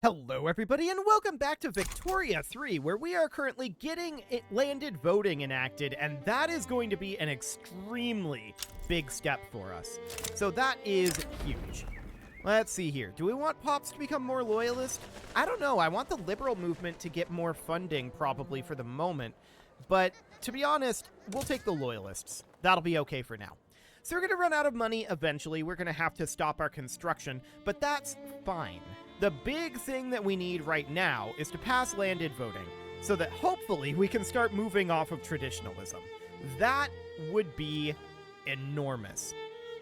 Hello everybody and welcome back to Victoria 3, where we are currently getting landed voting enacted, and that is going to be an extremely big step for us. So that is huge. Let's see here. Do we want Pops to become more loyalist? I don't know. I want the liberal movement to get more funding probably for the moment, but to be honest, we'll take the loyalists. That'll be okay for now. So we're going to run out of money eventually. We're going to have to stop our construction, but that's fine. The big thing that we need right now is to pass landed voting so that hopefully we can start moving off of traditionalism. That would be enormous.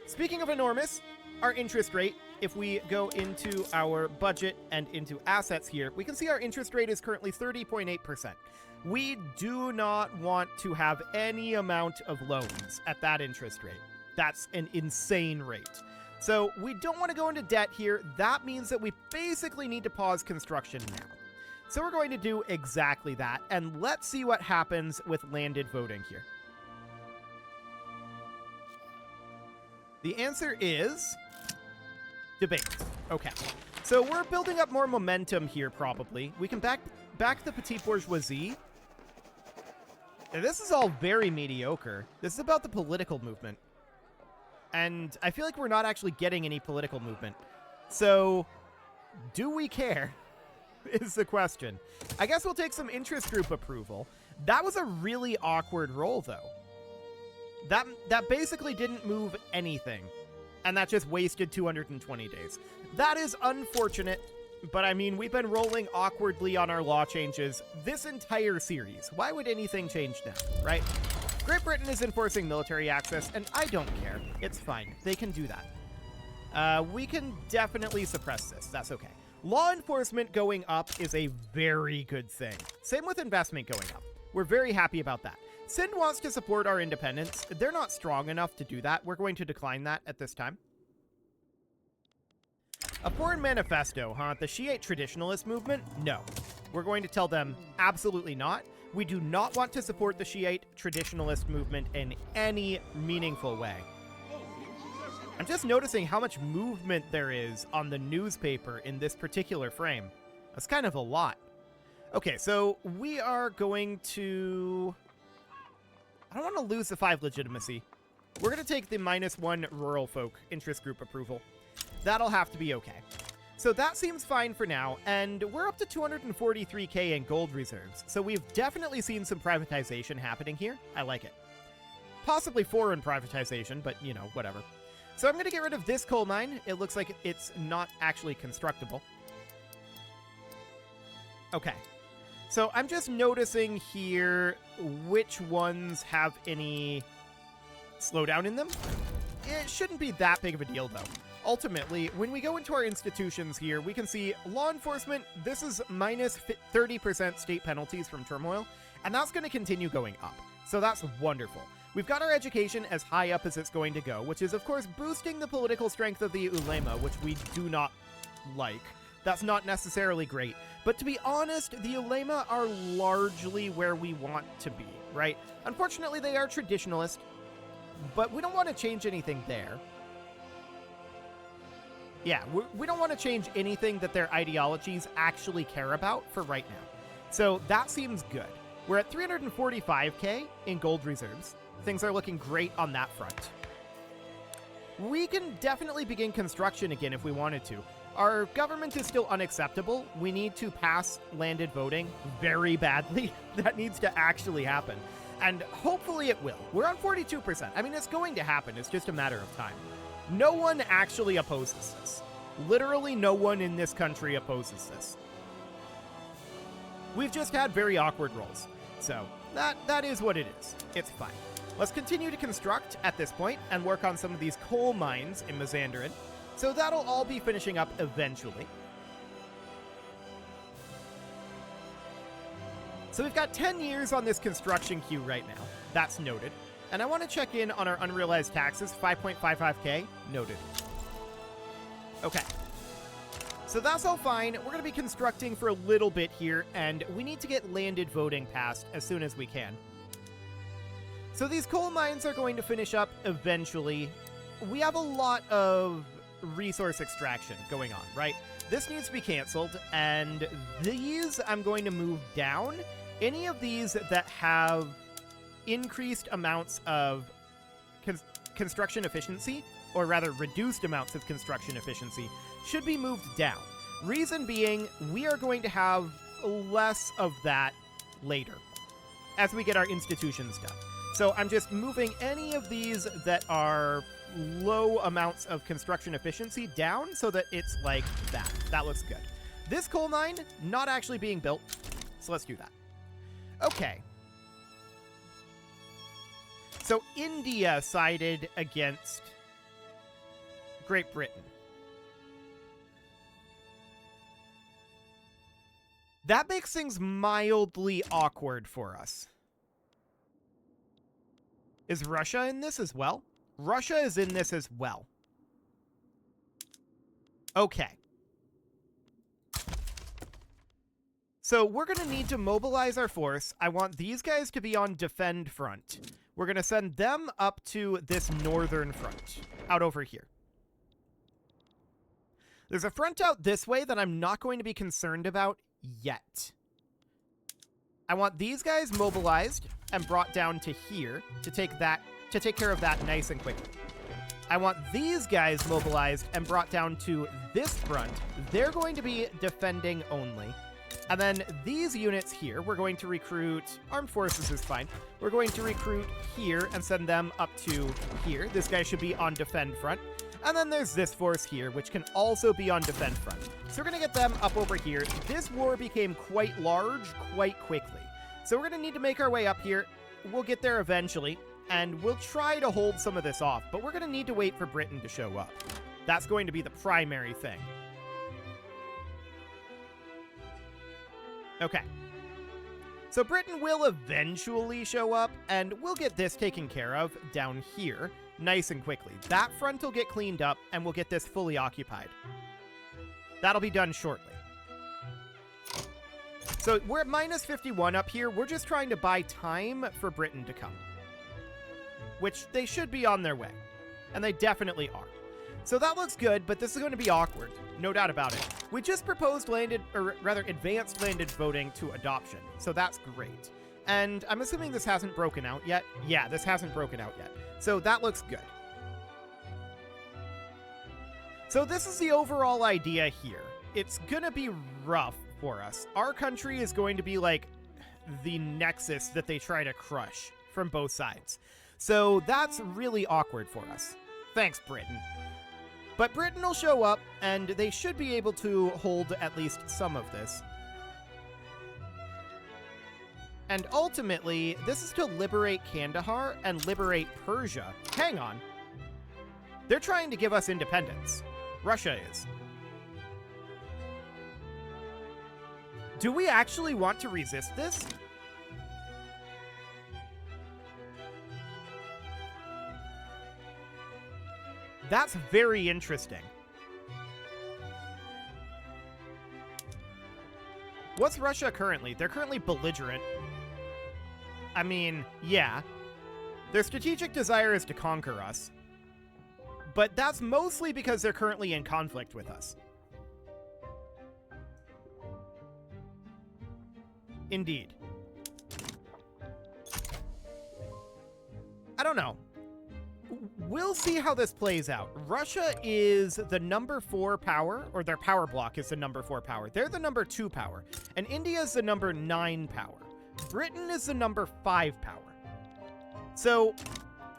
Speaking of enormous, our interest rate, if we go into our budget and into assets here, we can see our interest rate is currently 30.8%. We do not want to have any amount of loans at that interest rate. That's an insane rate. So we don't want to go into debt here. That means that we basically need to pause construction now. So we're going to do exactly that, and let's see what happens with landed voting here. The answer is debate. Okay, so we're building up more momentum here probably. We can back the petite bourgeoisie. And this is all very mediocre. This is about the political movement. And I feel like we're not actually getting any political movement. So, do we care? Is the question. I guess we'll take some interest group approval. That was a really awkward roll, though. That basically didn't move anything. And that just wasted 220 days. That is unfortunate. But I mean, we've been rolling awkwardly on our law changes this entire series. Why would anything change now, right? Great Britain is enforcing military access, and I don't care. It's fine. They can do that. We can definitely suppress this. That's okay. Law enforcement going up is a very good thing. Same with investment going up. We're very happy about that. Sind wants to support our independence. They're not strong enough to do that. We're going to decline that at this time. A foreign manifesto, huh? The Shiite traditionalist movement? No. We're going to tell them absolutely not. We do not want to support the Shiite traditionalist movement in any meaningful way. I'm just noticing how much movement there is on the newspaper in this particular frame. That's kind of a lot. Okay, so we are going to... I don't want to lose the 5 legitimacy. We're going to take the -1 rural folk interest group approval. That'll have to be okay. So that seems fine for now, and we're up to 243k in gold reserves, so we've definitely seen some privatization happening here. I like it. Possibly foreign privatization, but, you know, whatever. So I'm going to get rid of this coal mine. It looks like it's not actually constructible. Okay. So I'm just noticing here which ones have any slowdown in them. It shouldn't be that big of a deal, though. Ultimately, when we go into our institutions here, we can see law enforcement, this is minus 30% state penalties from turmoil, and that's going to continue going up. So that's wonderful. We've got our education as high up as it's going to go, which is, of course, boosting the political strength of the ulema, which we do not like. That's not necessarily great. But to be honest, the ulema are largely where we want to be, right? Unfortunately, they are traditionalist, but we don't want to change anything there. Yeah, we don't want to change anything that their ideologies actually care about for right now. So that seems good. We're at 345k in gold reserves. Things are looking great on that front. We can definitely begin construction again if we wanted to. Our government is still unacceptable. We need to pass landed voting very badly. That needs to actually happen. And hopefully it will. We're on 42%. I mean, it's going to happen. It's just a matter of time. No one actually opposes this. Literally no one in this country opposes this. We've just had very awkward rolls. So that is what it is. It's fine. Let's continue to construct at this point and work on some of these coal mines in Mazandaran. So that'll all be finishing up eventually. So we've got 10 years on this construction queue right now. That's noted. And I want to check in on our unrealized taxes, 5.55k, noted. Okay. So that's all fine. We're going to be constructing for a little bit here, and we need to get landed voting passed as soon as we can. So these coal mines are going to finish up eventually. We have a lot of resource extraction going on, right? This needs to be canceled, and these I'm going to move down. Any of these that have increased amounts of construction efficiency, or rather reduced amounts of construction efficiency, should be moved down. Reason being, we are going to have less of that later as we get our institutions done. So I'm just moving any of these that are low amounts of construction efficiency down so that it's like that. That looks good. This coal mine, not actually being built, so let's do that. Okay. So India sided against Great Britain. That makes things mildly awkward for us. Is Russia in this as well? Russia is in this as well. Okay. So we're going to need to mobilize our force. I want these guys to be on defend front. We're going to send them up to this northern front, out over here. There's a front out this way that I'm not going to be concerned about yet. I want these guys mobilized and brought down to here to take care of that nice and quickly. I want these guys mobilized and brought down to this front. They're going to be defending only. And then these units here, we're going to recruit. Armed forces is fine. We're going to recruit here and send them up to here. This guy should be on defend front. And then there's this force here, which can also be on defend front. So we're going to get them up over here. This war became quite large quite quickly. So we're going to need to make our way up here. We'll get there eventually, and we'll try to hold some of this off. But we're going to need to wait for Britain to show up. That's going to be the primary thing. Okay. So Britain will eventually show up, and we'll get this taken care of down here nice and quickly. That front will get cleaned up, and we'll get this fully occupied. That'll be done shortly. So we're at minus 51 up here. We're just trying to buy time for Britain to come, which they should be on their way, and they definitely are. So that looks good, but this is going to be awkward. No doubt about it. We just proposed advanced landed voting to adoption. So that's great. And I'm assuming this hasn't broken out yet. Yeah, this hasn't broken out yet. So that looks good. So this is the overall idea here. It's going to be rough for us. Our country is going to be like the nexus that they try to crush from both sides. So that's really awkward for us. Thanks, Britain. But Britain will show up, and they should be able to hold at least some of this. And ultimately, this is to liberate Kandahar and liberate Persia. Hang on. They're trying to give us independence. Russia is. Do we actually want to resist this? That's very interesting. What's Russia currently? They're currently belligerent. I mean, yeah. Their strategic desire is to conquer us. But that's mostly because they're currently in conflict with us. Indeed. I don't know. We'll see how this plays out. Russia is the number 4 power, or their power block is the number 4 power. They're the number 2 power. And India is the number 9 power. Britain is the number 5 power. So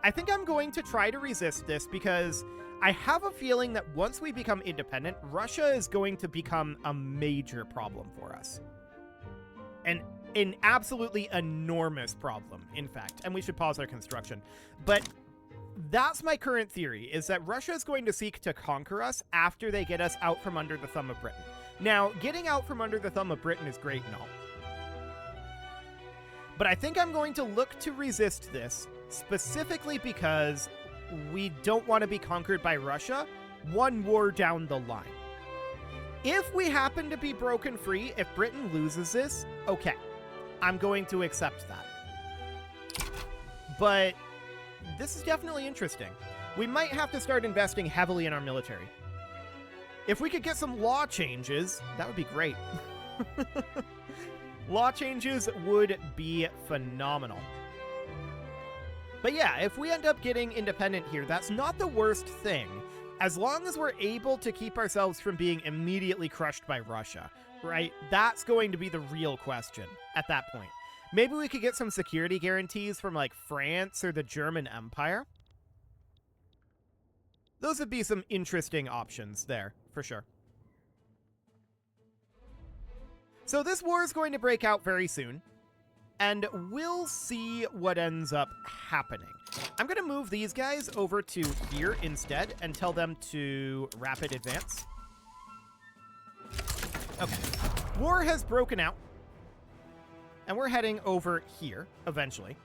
I think I'm going to try to resist this because I have a feeling that once we become independent, Russia is going to become a major problem for us. An absolutely enormous problem, in fact. And we should pause our construction. But that's my current theory, is that Russia is going to seek to conquer us after they get us out from under the thumb of Britain. Now, getting out from under the thumb of Britain is great and all. But I think I'm going to look to resist this, specifically because we don't want to be conquered by Russia one war down the line. If we happen to be broken free, if Britain loses this, okay, I'm going to accept that. But this is definitely interesting. We might have to start investing heavily in our military. If we could get some law changes, that would be great. Law changes would be phenomenal. But yeah, if we end up getting independent here, that's not the worst thing, as long as we're able to keep ourselves from being immediately crushed by Russia, right? That's going to be the real question at that point. Maybe we could get some security guarantees from, like, France or the German Empire. Those would be some interesting options there, for sure. So this war is going to break out very soon, and we'll see what ends up happening. I'm going to move these guys over to here instead and tell them to rapid advance. Okay. War has broken out, and we're heading over here eventually.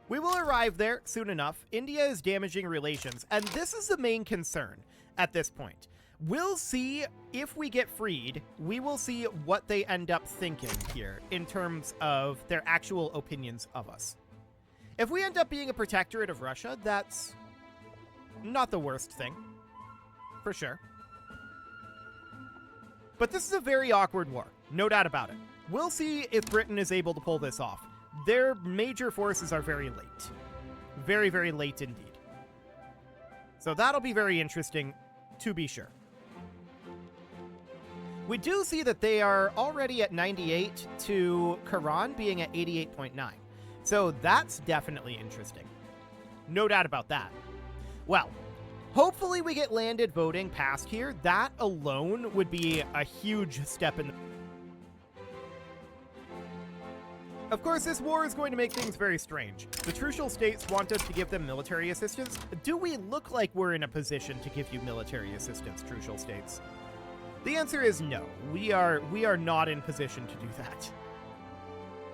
We will arrive there soon enough. India is damaging relations, and this is the main concern at this point. We'll see if we get freed. We will see what they end up thinking here in terms of their actual opinions of us. If we end up being a protectorate of Russia, that's not the worst thing, for sure. But this is a very awkward war, no doubt about it. We'll see if Britain is able to pull this off. Their major forces are very late. Very, very late indeed. So that'll be very interesting, to be sure. We do see that they are already at 98 to Quran being at 88.9. So that's definitely interesting. No doubt about that. Well, hopefully we get landed voting passed here. That alone would be a huge step in the... Of course, this war is going to make things very strange. The Trucial States want us to give them military assistance. Do we look like we're in a position to give you military assistance, Trucial States? The answer is no. We are not in position to do that.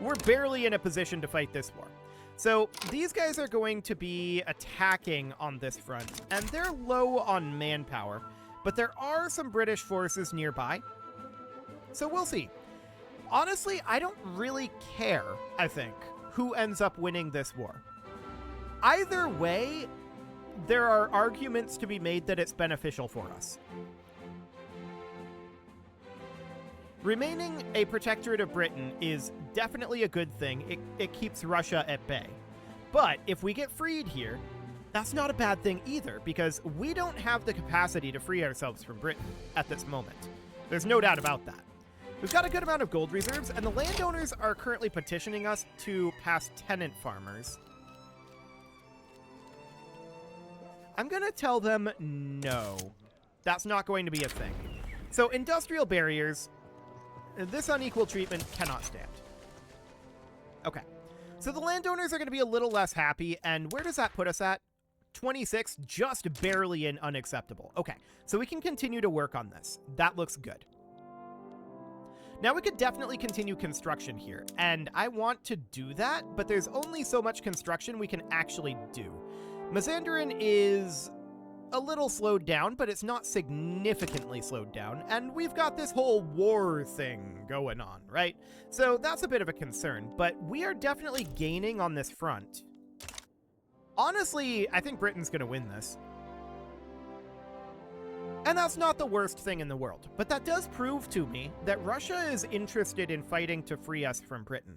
We're barely in a position to fight this war. So these guys are going to be attacking on this front, and they're low on manpower, but there are some British forces nearby. So we'll see. Honestly, I don't really care, I think, who ends up winning this war. Either way, there are arguments to be made that it's beneficial for us. Remaining a protectorate of Britain is definitely a good thing. It keeps Russia at bay. But if we get freed here, that's not a bad thing either, because we don't have the capacity to free ourselves from Britain at this moment. There's no doubt about that. We've got a good amount of gold reserves, and the landowners are currently petitioning us to pass tenant farmers. I'm going to tell them no. That's not going to be a thing. So industrial barriers, this unequal treatment cannot stand. Okay. So the landowners are going to be a little less happy, and where does that put us at? 26, just barely in unacceptable. Okay, so we can continue to work on this. That looks good. Now we could definitely continue construction here, and I want to do that, but there's only so much construction we can actually do. Mazandaran is a little slowed down, but it's not significantly slowed down, and we've got this whole war thing going on, right? So that's a bit of a concern, but we are definitely gaining on this front. Honestly, I think Britain's going to win this. And that's not the worst thing in the world, but that does prove to me that Russia is interested in fighting to free us from Britain.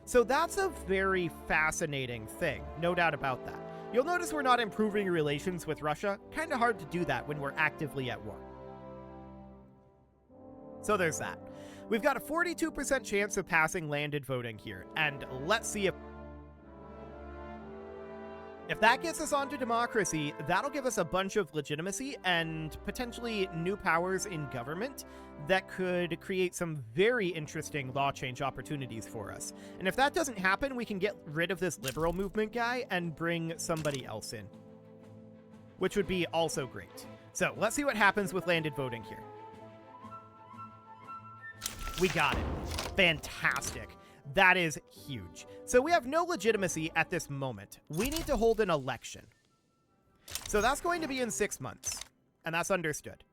So that's a very fascinating thing, no doubt about that. You'll notice we're not improving relations with Russia. Kind of hard to do that when we're actively at war. So there's that. We've got a 42% chance of passing landed voting here, and let's see if that gets us onto democracy, that'll give us a bunch of legitimacy and potentially new powers in government that could create some very interesting law change opportunities for us. And if that doesn't happen, we can get rid of this liberal movement guy and bring somebody else in, which would be also great. So let's see what happens with landed voting here. We got it. Fantastic. That is huge. So we have no legitimacy at this moment. We need to hold an election. So that's going to be in 6 months, and that's understood.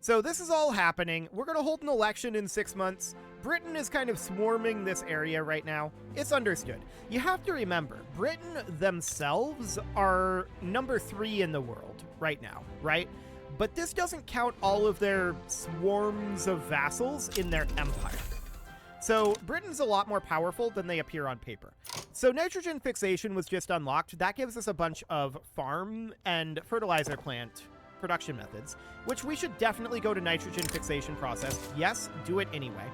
So this is all happening. We're going to hold an election in 6 months. Britain is kind of swarming this area right now. It's understood. You have to remember, Britain themselves are number 3 in the world right now, right? But this doesn't count all of their swarms of vassals in their empire. So Britain's a lot more powerful than they appear on paper. So nitrogen fixation was just unlocked. That gives us a bunch of farm and fertilizer plant production methods, which we should definitely go to nitrogen fixation process. Yes, do it anyway.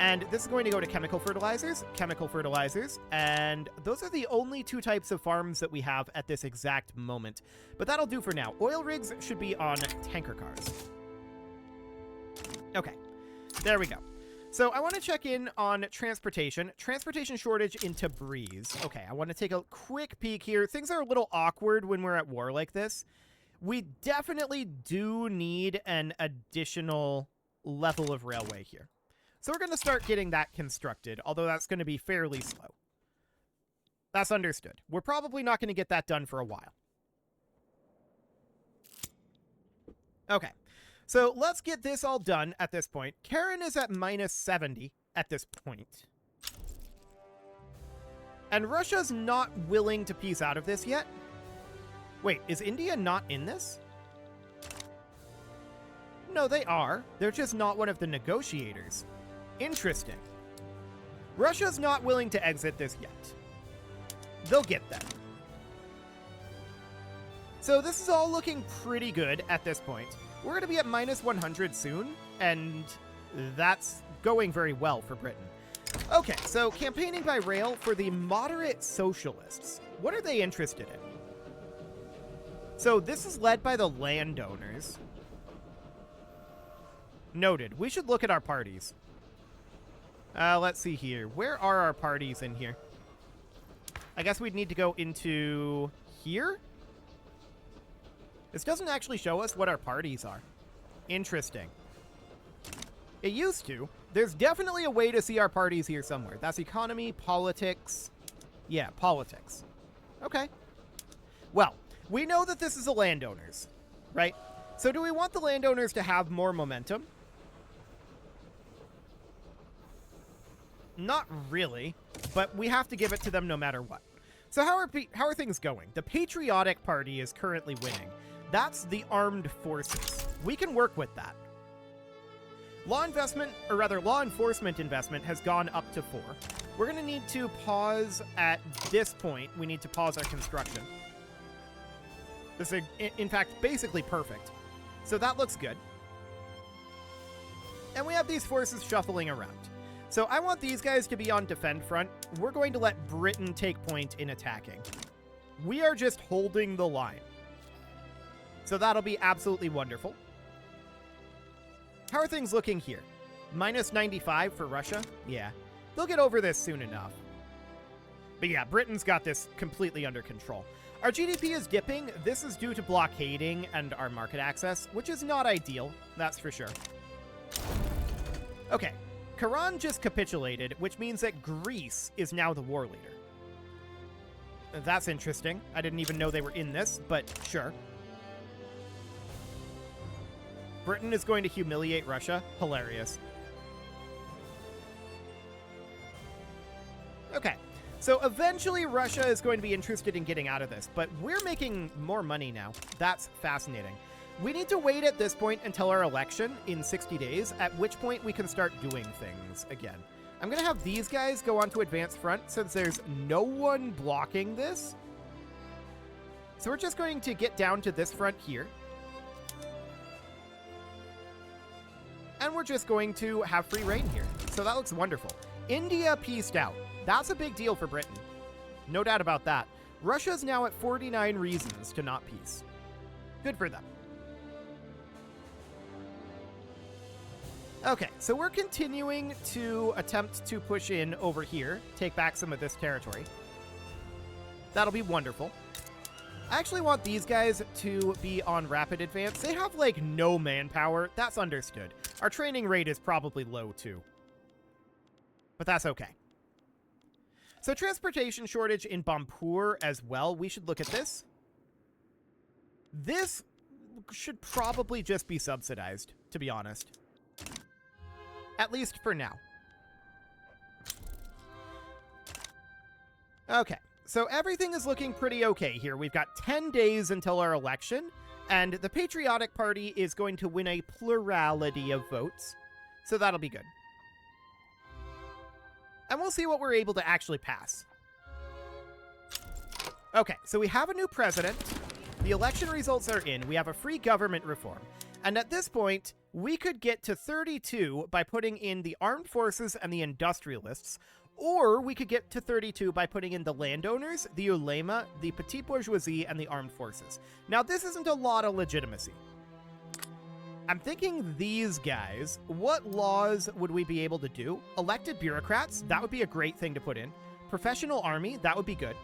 And this is going to go to chemical fertilizers, and those are the only 2 types of farms that we have at this exact moment. But that'll do for now. Oil rigs should be on tanker cars. Okay, there we go. So I want to check in on transportation. Transportation shortage into Breeze. Okay, I want to take a quick peek here. Things are a little awkward when we're at war like this. We definitely do need an additional level of railway here. So we're going to start getting that constructed, although that's going to be fairly slow. That's understood. We're probably not going to get that done for a while. Okay, so let's get this all done at this point. Karen is at minus 70 at this point. And Russia's not willing to peace out of this yet. Wait, is India not in this? No, they are. They're just not one of the negotiators. Interesting. Russia's not willing to exit this yet. They'll get there. So this is all looking pretty good at this point. We're going to be at minus 100 soon, and that's going very well for Britain. Okay, so campaigning by rail for the moderate socialists. What are they interested in? So this is led by the landowners. Noted. We should look at our parties. Let's see here. Where are our parties in here? I guess we'd need to go into here? This doesn't actually show us what our parties are. Interesting. It used to. There's definitely a way to see our parties here somewhere. That's economy, politics. Yeah, politics. Okay. Well, we know that this is the landowners, right? So do we want the landowners to have more momentum? Not really, but we have to give it to them no matter what. So how are things going? The Patriotic Party is currently winning. That's the armed forces. We can work with that. Law enforcement investment has gone up to 4. We're going to need to pause at this point. We need to pause our construction. This is, in fact, basically perfect. So that looks good. And we have these forces shuffling around. So I want these guys to be on defend front. We're going to let Britain take point in attacking. We are just holding the line. So that'll be absolutely wonderful. How are things looking here? Minus 95 for Russia? Yeah, they'll get over this soon enough. But yeah, Britain's got this completely under control. Our GDP is dipping. This is due to blockading and our market access, which is not ideal, that's for sure. Okay. Iran just capitulated, which means that Greece is now the war leader. That's interesting. I didn't even know they were in this, but sure. Britain is going to humiliate Russia. Hilarious. Okay, so eventually Russia is going to be interested in getting out of this, but we're making more money now. That's fascinating. We need to wait at this point until our election in 60 days, at which point we can start doing things again. I'm going to have these guys go on to advanced front since there's no one blocking this. So we're just going to get down to this front here. And we're just going to have free reign here. So that looks wonderful. India pieced out. That's a big deal for Britain. No doubt about that. Russia's now at 49 reasons to not peace. Good for them. Okay, so we're continuing to attempt to push in over here, take back some of this territory. That'll be wonderful. I actually want these guys to be on rapid advance. They have, like, no manpower. That's understood. Our training rate is probably low, too. But that's okay. So transportation shortage in Bampur as well. We should look at this. This should probably just be subsidized, to be honest. At least for now. Okay, so everything is looking pretty okay here. We've got 10 days until our election, and the Patriotic Party is going to win a plurality of votes, so that'll be good. And we'll see what we're able to actually pass. Okay, so we have a new president. The election results are in. We have a free government reform. And at this point, we could get to 32 by putting in the armed forces and the industrialists, or we could get to 32 by putting in the landowners, the ulema, the petite bourgeoisie, and the armed forces. Now, this isn't a lot of legitimacy. I'm thinking these guys, what laws would we be able to do? Elected bureaucrats, that would be a great thing to put in. Professional army, that would be good.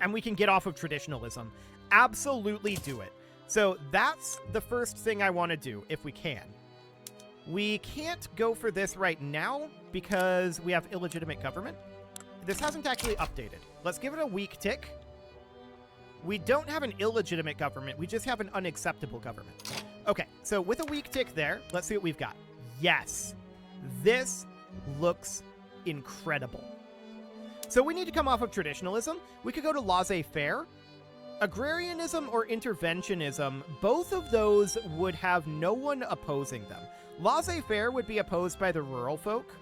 And we can get off of traditionalism. Absolutely do it. So that's the first thing I want to do, if we can. We can't go for this right now because we have illegitimate government. This hasn't actually updated. Let's give it a week tick. We don't have an illegitimate government. We just have an unacceptable government. Okay, so with a weak tick there, let's see what we've got. Yes, this looks incredible. So we need to come off of traditionalism. We could go to laissez-faire. Agrarianism or interventionism, both of those would have no one opposing them. Laissez-faire would be opposed by the rural folk.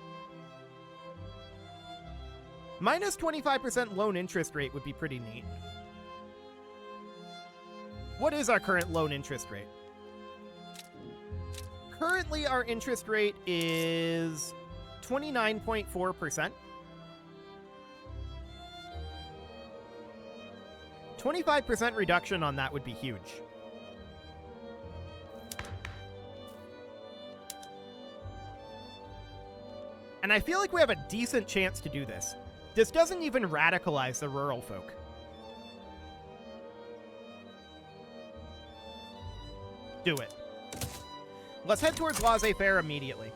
Minus 25% loan interest rate would be pretty neat. What is our current loan interest rate? Currently, our interest rate is 29.4%. 25% reduction on that would be huge. And I feel like we have a decent chance to do this. This doesn't even radicalize the rural folk. Do it. Let's head towards laissez-faire immediately.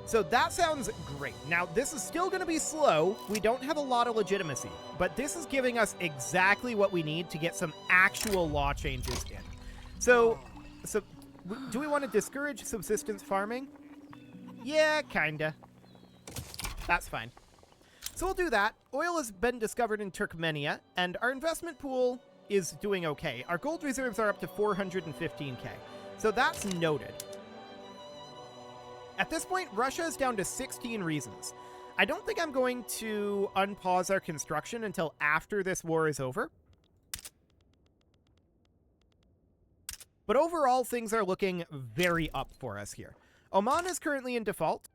So that sounds great. Now, this is still going to be slow. We don't have a lot of legitimacy, but this is giving us exactly what we need to get some actual law changes in. So do we want to discourage subsistence farming? Yeah, kinda. That's fine. So we'll do that. Oil has been discovered in Turkmenia, and our investment pool is doing okay. Our gold reserves are up to 415k. So that's noted. At this point, Russia is down to 16 reasons. I don't think I'm going to unpause our construction until after this war is over. But overall, things are looking very up for us here. Oman is currently in default.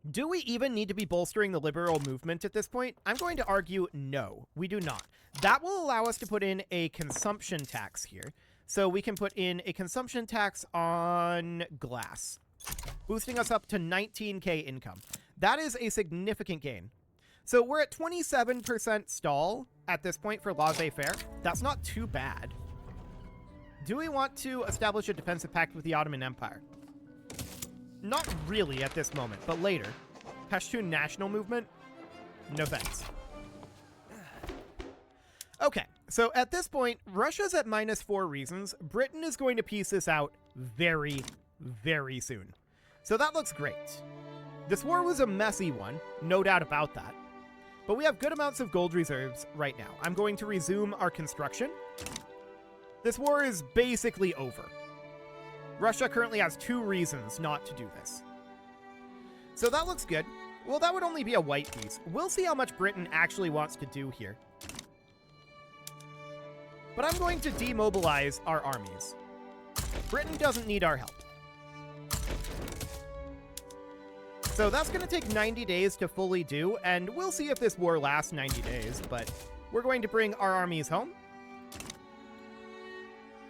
Do we even need to be bolstering the liberal movement at this point? I'm going to argue no, we do not. That will allow us to put in a consumption tax here. So we can put in a consumption tax on glass, boosting us up to 19k income. That is a significant gain. So we're at 27% stall at this point for laissez-faire. That's not too bad. Do we want to establish a defensive pact with the Ottoman Empire? Not really at this moment, but later. Pashtun National Movement? No thanks. Okay, so at this point, Russia's at -4 reasons. Britain is going to piece this out very, very soon. So that looks great. This war was a messy one, no doubt about that. But we have good amounts of gold reserves right now. I'm going to resume our construction. This war is basically over. Russia currently has 2 reasons not to do this. So that looks good. Well, that would only be a white piece. We'll see how much Britain actually wants to do here. But I'm going to demobilize our armies. Britain doesn't need our help. So that's going to take 90 days to fully do, and we'll see if this war lasts 90 days, but we're going to bring our armies home.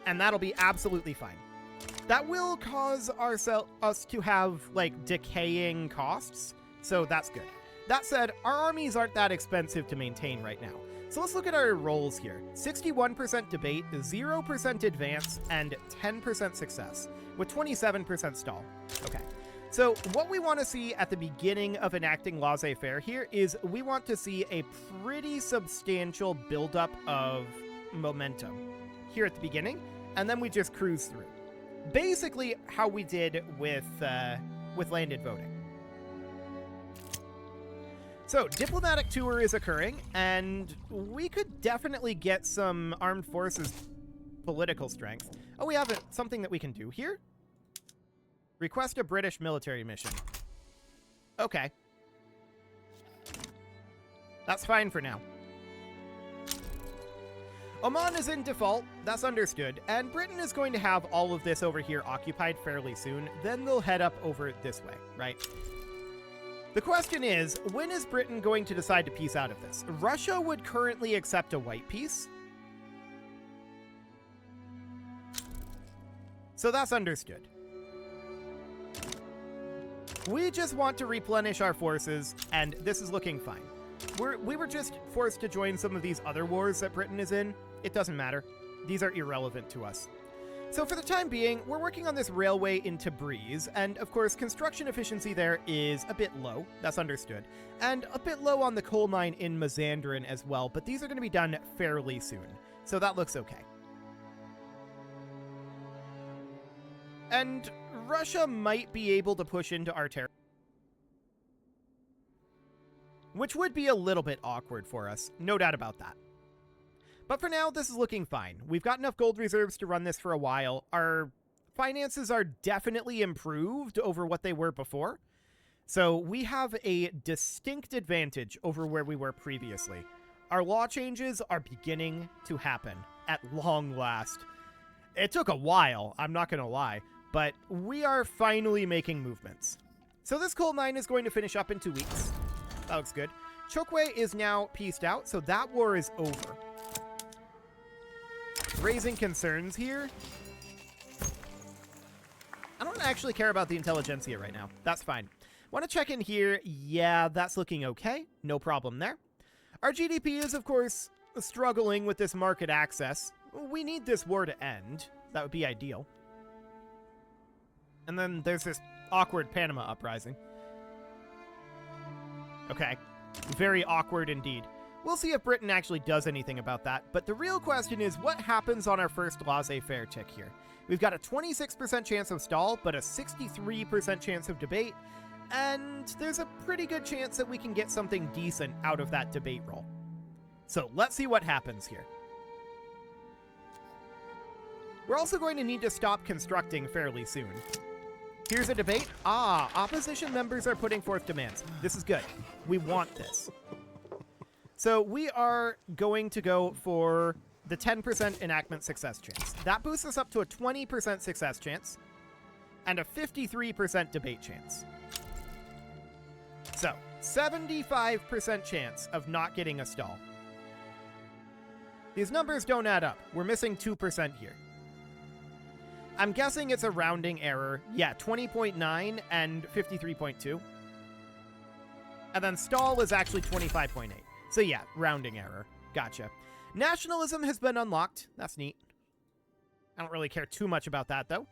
And that'll be absolutely fine. That will cause us to have, like, decaying costs, so that's good. That said, our armies aren't that expensive to maintain right now. So let's look at our rolls here. 61% debate, 0% advance, and 10% success, with 27% stall. Okay. So what we want to see at the beginning of enacting laissez-faire here is we want to see a pretty substantial buildup of momentum here at the beginning, and then we just cruise through. Basically how we did with landed voting. So, diplomatic tour is occurring, and we could definitely get some armed forces political strength. Oh, we have something that we can do here? Request a British military mission. Okay. That's fine for now. Oman is in default, that's understood, and Britain is going to have all of this over here occupied fairly soon, then they'll head up over this way, right? The question is, when is Britain going to decide to peace out of this? Russia would currently accept a white peace. So that's understood. We just want to replenish our forces, and this is looking fine. We were just forced to join some of these other wars that Britain is in. It doesn't matter. These are irrelevant to us. So for the time being, we're working on this railway in Tabriz, and of course, construction efficiency there is a bit low. That's understood. And a bit low on the coal mine in Mazandaran as well, but these are going to be done fairly soon. So that looks okay. And Russia might be able to push into our territory, which would be a little bit awkward for us. No doubt about that. But for now, this is looking fine. We've got enough gold reserves to run this for a while. Our finances are definitely improved over what they were before. So we have a distinct advantage over where we were previously. Our law changes are beginning to happen at long last. It took a while, I'm not going to lie, but we are finally making movements. So this coal mine is going to finish up in 2 weeks. That looks good. Chokwe is now pieced out, so that war is over. Raising concerns here. I don't actually care about the intelligentsia right now. That's fine. Want to check in here? Yeah, that's looking okay. No problem there. Our GDP is, of course, struggling with this market access. We need this war to end. That would be ideal. And then there's this awkward Panama uprising. Okay. Very awkward indeed. We'll see if Britain actually does anything about that, but the real question is what happens on our first laissez-faire tick here. We've got a 26% chance of stall, but a 63% chance of debate, and there's a pretty good chance that we can get something decent out of that debate roll. So let's see what happens here. We're also going to need to stop constructing fairly soon. Here's a debate. Opposition members are putting forth demands. This is good. We want this. So we are going to go for the 10% enactment success chance. That boosts us up to a 20% success chance and a 53% debate chance. So 75% chance of not getting a stall. These numbers don't add up. We're missing 2% here. I'm guessing it's a rounding error. Yeah, 20.9 and 53.2. And then stall is actually 25.8. So yeah, rounding error. Gotcha. Nationalism has been unlocked. That's neat. I don't really care too much about that, though.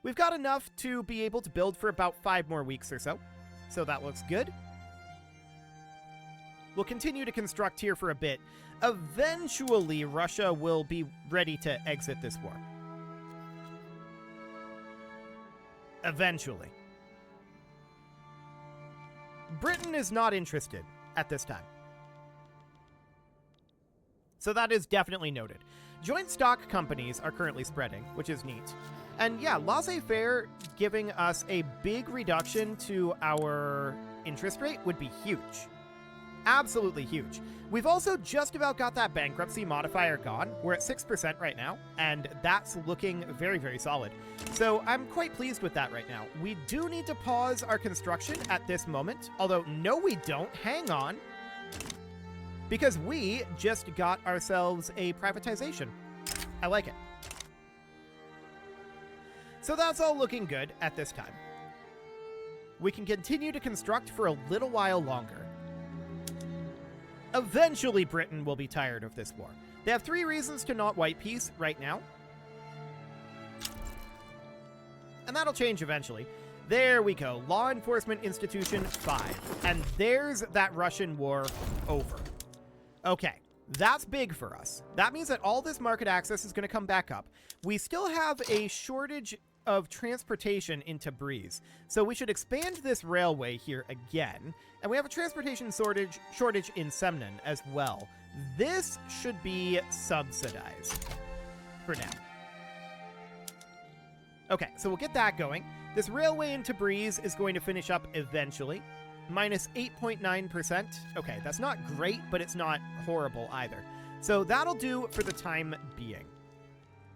We've got enough to be able to build for about 5 more weeks or so. So that looks good. We'll continue to construct here for a bit. Eventually, Russia will be ready to exit this war. Eventually. Britain is not interested at this time. So that is definitely noted. Joint stock companies are currently spreading, which is neat. And yeah, laissez-faire giving us a big reduction to our interest rate would be huge. Absolutely huge. We've also just about got that bankruptcy modifier gone. We're at 6% right now, and that's looking very, very solid. So I'm quite pleased with that right now. We do need to pause our construction at this moment, although no we don't. Hang on. Because we just got ourselves a privatization. I like it. So that's all looking good at this time. We can continue to construct for a little while longer. Eventually, Britain will be tired of this war. They have 3 reasons to not white peace right now. And that'll change eventually. There we go. Law enforcement institution 5. And there's that Russian war over. Okay, that's big for us. That means that all this market access is going to come back up. We still have a shortage of transportation into Breeze. So we should expand this railway here again. And we have a transportation shortage in Semnon as well. This should be subsidized for now. Okay, so we'll get that going. This railway into Breeze is going to finish up eventually. Minus 8.9%. Okay, that's not great, but it's not horrible either. So that'll do for the time being.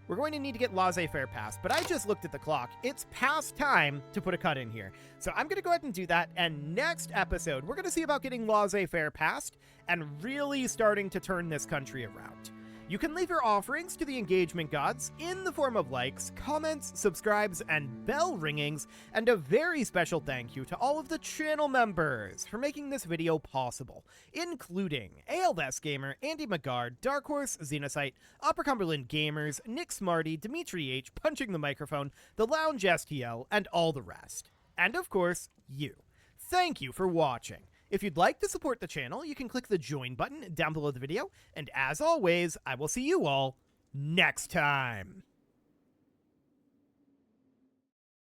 We're going to need to get laissez-faire passed, but I just looked at the clock. It's past time to put a cut in here. So I'm going to go ahead and do that, and next episode, we're going to see about getting laissez-faire passed and really starting to turn this country around. You can leave your offerings to the engagement gods in the form of likes, comments, subscribes, and bell ringings, and a very special thank you to all of the channel members for making this video possible, including ALS Gamer, Andy McGard, Dark Horse, Xenocyte, Upper Cumberland Gamers, Nick Smarty, Dimitri H, Punching the Microphone, The Lounge STL, and all the rest. And of course, you. Thank you for watching. If you'd like to support the channel, you can click the join button down below the video, and as always, I will see you all next time.